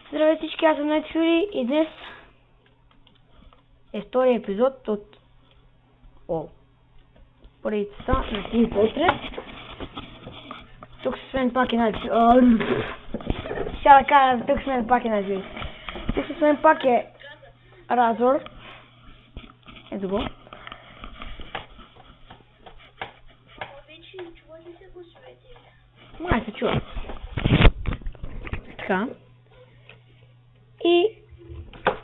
Здравейте всички, аз съм Night Fury и днес е втория епизод от поредицата на Team Fortress. Тук с мен пак е Night Fury. Сега да кажа, тук с мен пак е Night Fury. Тук с мен пак е Разор. Ето го. Май се чува. Така. И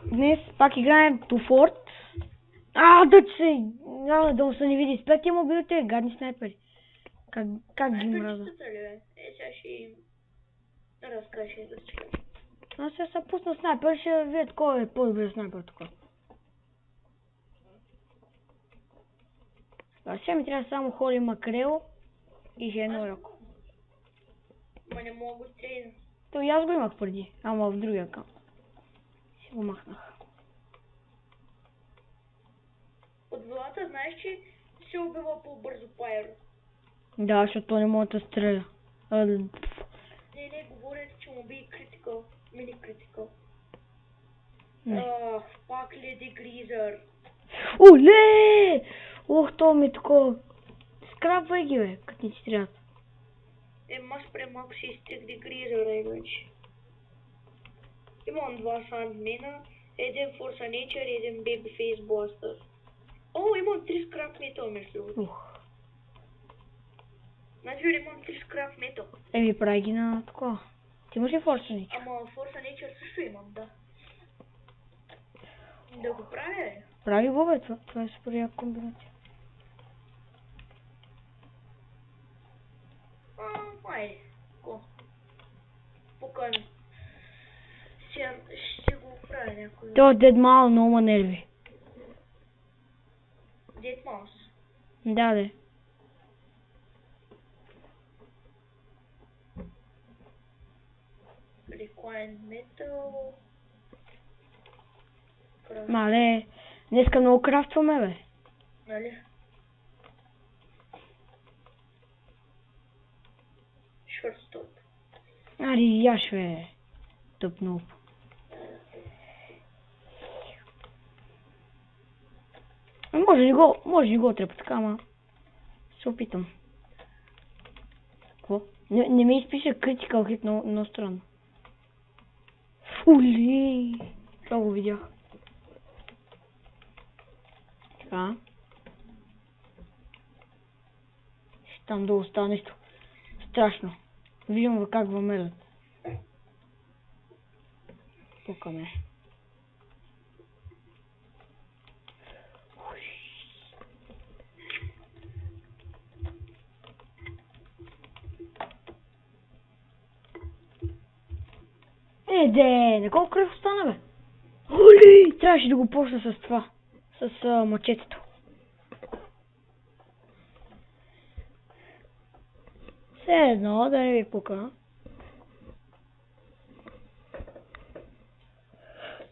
днес пак играем To Fort. Няма да се не види. Спрете мобилите, гадни снайпери. Как ги мраза? Сега ще им разкажа да стреля. Аз сега се пусна снайпер, ще видят кой е по-добре снайпер тук. А сега ми трябва само Холи Макрел и Жено Ръко. Ма не мога да стреля. То и аз го имах преди, ама в другия аккаунт. Си го махнах. От вилата знаеш, че се убива по-бързо Пайро. Да, защото не мога да стреля. Не, говорят, че му би критикал. Мини критикал. Пак Леди Гризър. Оле! Ох, то ми такова. Скрапвай ги, бе, като ни ти трябва. Аз премах си изтег Ди Гризъра иначе. Имам два сандмена, един Force Nature и един Babyface Blaster. Имам 3 скрап метал между другото. Значи имам 3 скрап метал. Еми, прави ги на такова. Ти имаш ли Force Nature? Ама Force Nature също имам, да. Да го правя, бе? Прави го, бе, това е супер яка комбинация. Майде, ко? Покажи. Ще го правя някой. То Dead Mal много ма нерви. Dead Mouse? Да, де. Required Metal... Мале, днеска много крафтваме, бе. Нали? Шорстоп. Ари, яш, бе. Тъпнув. Може ли го отрепа така, ама се опитам. Какво? Не ми изпиша критикал хит, но странно. Ули! Това го видях. Така. Там долу става нещо страшно. Виждам как въмелят. Пукаме. На колко кръв остана, бе? Оли! Трябваше да го почна с това. С мачетето. Все едно, да не ви пука.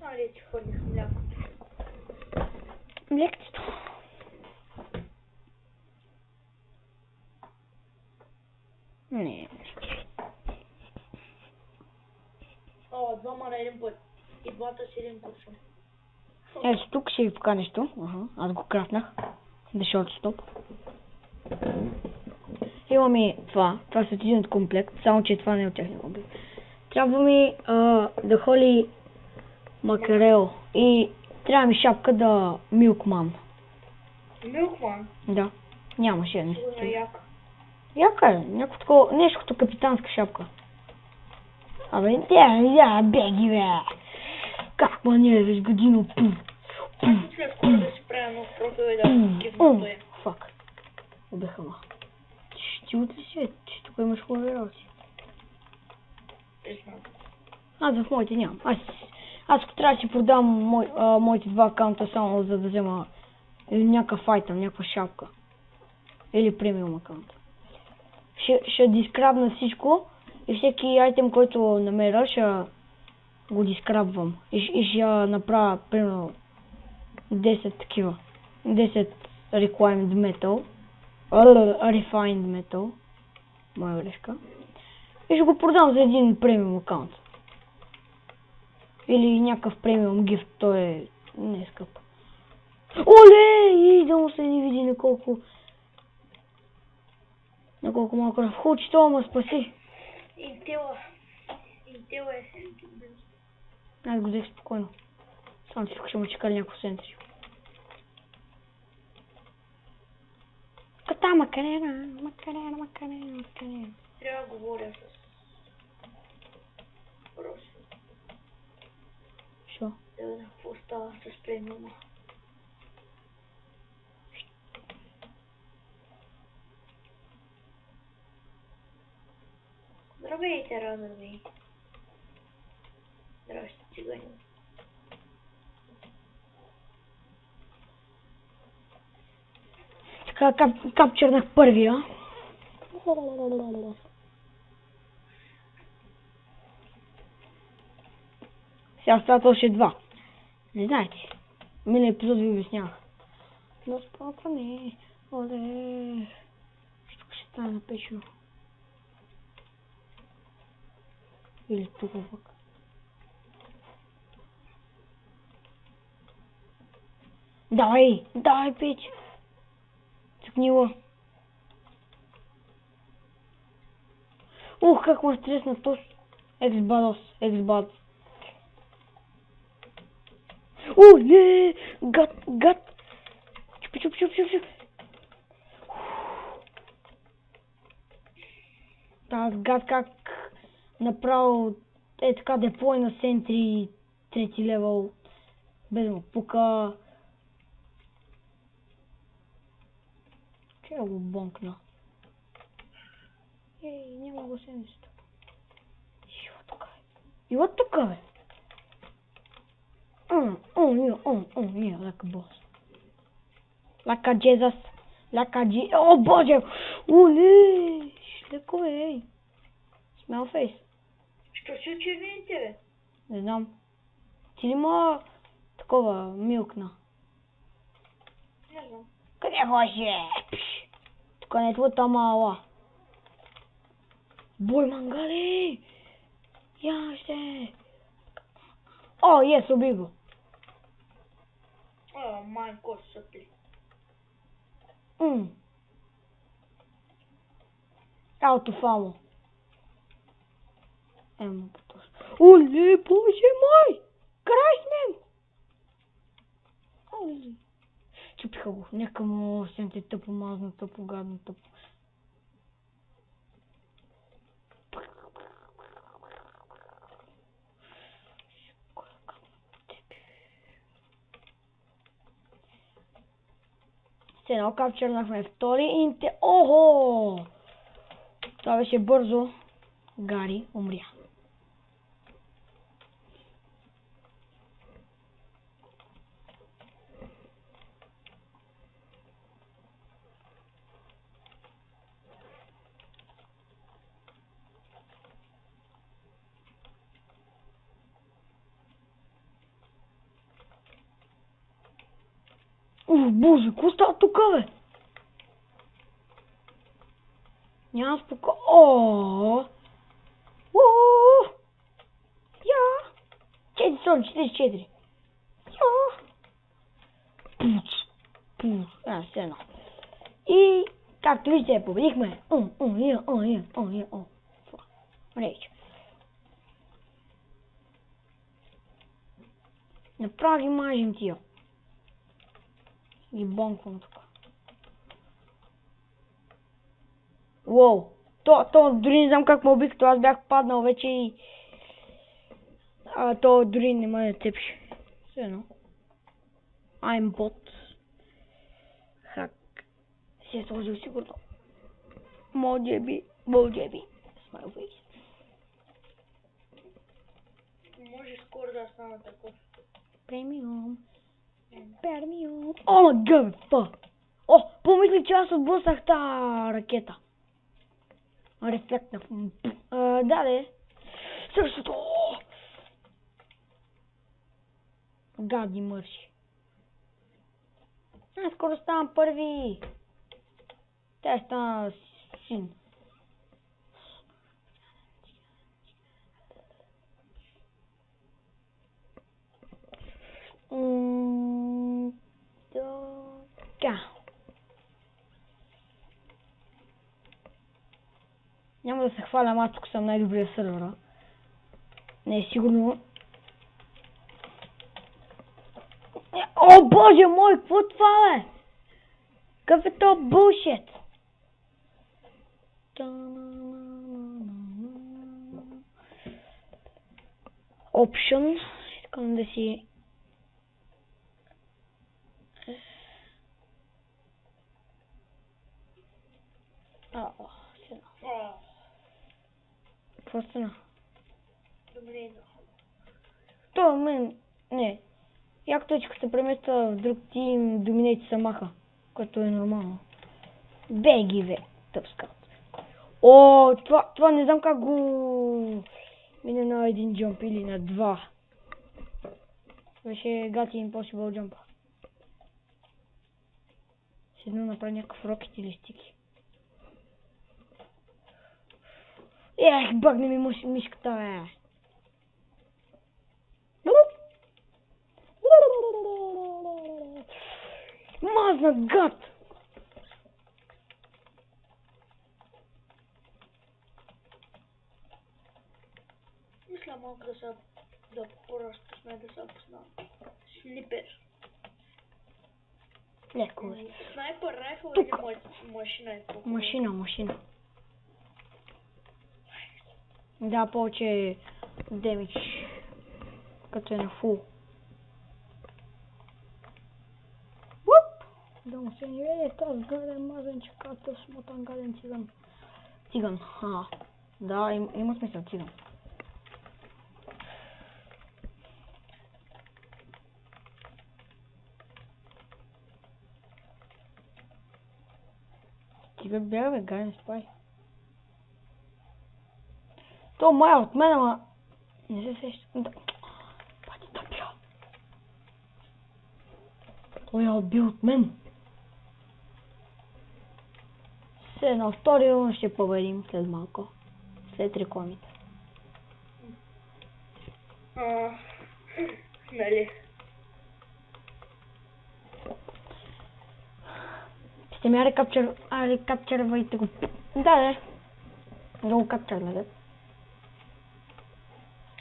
Айде, че ходих мляко. Млекчето. Не. Двама на един път. И двата с един куршум. Ето тук ще ви покажа нещо. Аз го крафнах. The Short Stop. Има ми това. Това са един комплект. Само че това не е от техния комплект. Трябва ми да холи макарел. И трябва ми шапка да Milkman. Milkman? Да. Нямаше нещо. Сигурно е яка. Яка е. Някакво такова. Нещо като капитанска шапка. Абе, беги, бе! Как ма не е, годино? Аз след скоро да си правя нов профил и да кивна той. Фак. Убеха ма. Ти утре си, че тук имаш хубави работи. Аз в моите нямам. Аз ако трябва да си продам моите два акаунта само за да взема някакъв айтъм, някаква шапка. Или премиум акаунт. Ще дискрабна всичко. И всеки айтем, който намеря, ще го дискрабвам. И ще направя, примерно, 10 такива. 10 required metal. Refined metal. Моя грешка. И ще го продам за един премиум акаунт. Или някакъв премиум гифт, той е не скъп. Оле! И да му се не види на колко малко на вход, че това ме спаси. Интела е Аз го взех спокойно. Само че тук ще му чекали някакво центри. Ката макарена. Трябва да говоря с Роси. Шо? Да видя какво става с премиума. Здравейте, разърви. Здрасти, цигани. Така капчернах първия. Сега стават още два. Не знаете. Миналия епизод ви обяснявах. Но спокойно. Оле. Тук ще стане напечено. Или тук пък. Давай, Пич. Цъкнила. Ух, как ме стресна този. Ексбадос. Оле! Гад! Чуп. Аз гад как направо е така деплой на сентри трети левел. Без му пука. Че го бонкна. Ей, няма го се нещо. Ила тук бе. Yeah, like a boss. Like a Jesus. О, боже! Оле! Леко бе, ей. Смел фейс. Що си очервените, бе? Не знам. Ти ли ма такова милкна? Не знам. Къде хоше? Тук не е твоята мала. Бой, мангали! Я ще! О, ес, уби го. О, майко съпли. Аутофамо. Емо потош. Оле, боже мой! Крайсмен! Оле. Чупиха го. Нека му съм те тъпо, мазно, тъпо, гадно, тъпо. Едно капчернахме втори инте. Охо! Това беше бързо. Гари умря. Боже, какво става тук, бе? Няма споко... Ооо! Я! 444. Я! Пуц. Все едно. И, както виждате, победихме. Рече. Направи мажем тия. И бонквам тук. Уоу! То дори не знам как ме убих, аз бях паднал вече и... То дори не ме цепеше. Все едно. I'm bot. Хак. Си е сложил сигурно. Може би. Smile face. Може скоро да стана такъв. Премиум. О, гъб, О, помислих, че аз отблъснах тази ракета. Рефлектна. Даде. Същото. Гадни мърши. Аз скоро ставам първи. Тя стана син. само да се хвалям, аз тук съм най-добрия сървъра. Не е сигурно. О, боже мой, какво е това, бе? Какъв е то булшит? Option. Искам да си... Какво стана? То мен... Не. Як точка се премества в друг тим, доминейте се маха. Което е нормално. Беги, бе, тъп скаут. О, това не знам как го... Мине на един джамп или на два. Беше гати impossible jump. Седно направи някакъв рокет или стики. Ех, багне ми мишката, бе. Мазна гад! Мисля малко да поразпусна, да се опознам. Снипер. Леко. Снайпер райфъл или машина е по-хубаво? Машина. Да, повече демидж. Като е на фул. Да му се не види този гаден мазенчик, като смотан гаден циган. Циган, да, има смисъл циган. Ти бе бяга, бе, гаден, спай. То май от мен, ама... Не се сеща. Да. Пати тъпя. Той е убил от мен. На втори рун ще победим след малко. След рекламите. Нали? Ще ми рекапчервайте го. Да. Да го капчервайте.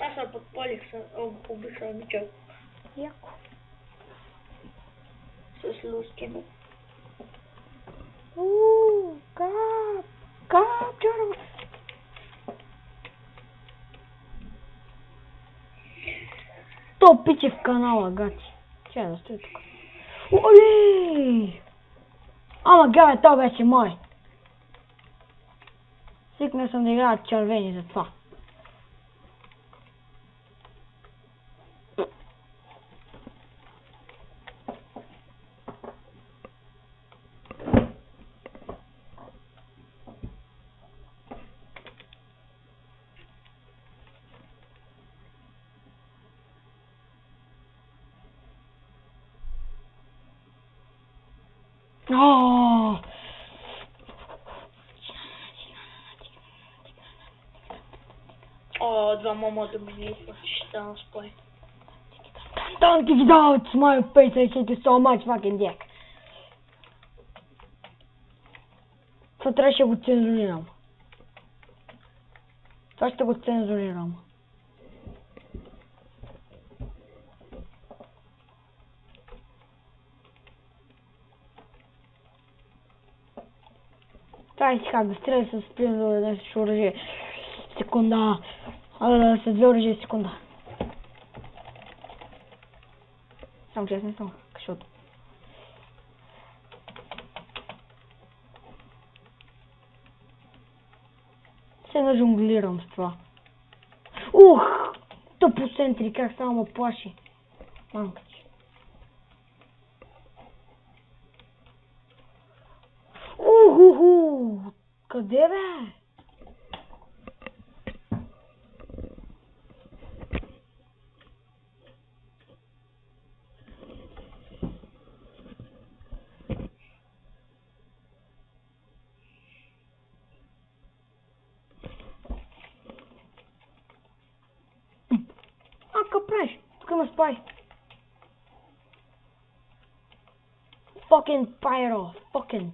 Аз се подпалих, убих самичък. Яко. С лускина. Капчервайте. То пиче в канала, гати. Чай да стои тук. Оли! Ама гай, то беше мой. Свикнал съм да играят червени за това. Два мама доминейства, ще стана спой. Don't give it out, my face, I hate you so much, fucking dick. Това трябваше го цензурирам. Това ще го цензурирам. Това си как да стреля с примерно едно оръжие. Секунда. С две оръжие секунда. Само че аз не съм кашото. Се нажонглирам с това. Тъпо центри, как само ме плаши. Мамка ти. Къде бе? Какво правиш? Тук има спай. Fucking pyro. Fucking.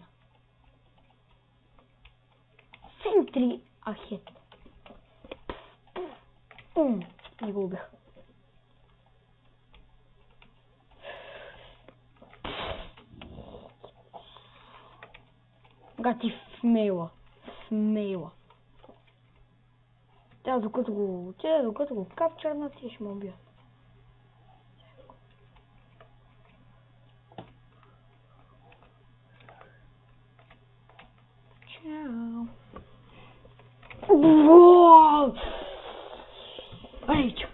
Сентри. Ахет. Не го убих. Гати смейла. Тя докато го капчърнат и ще ме убия. Чао. Ууу! Рейч.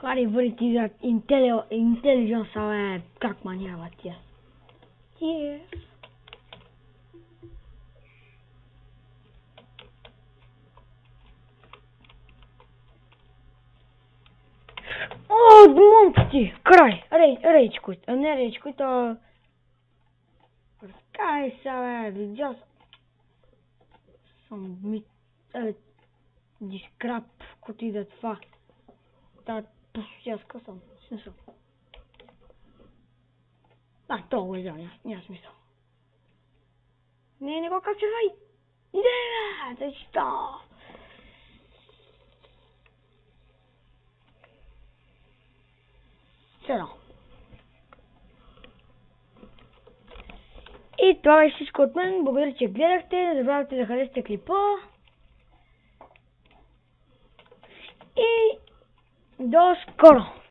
Хари върти за интелигенс, абе, как манява тя? Yes. О, монсти! Край! Рейдж квит, а не рейдж квит, а... Разкай се, бе, видя съм дискрап, като и да това. Та, почти аз късам, смисъл. То го изява, няма смисъл. Не го капчувай! Иде, бе, защо? Сега. И това беше всичко от мен. Благодаря, че гледахте. Не забравяйте да харесате клипа. И до скоро!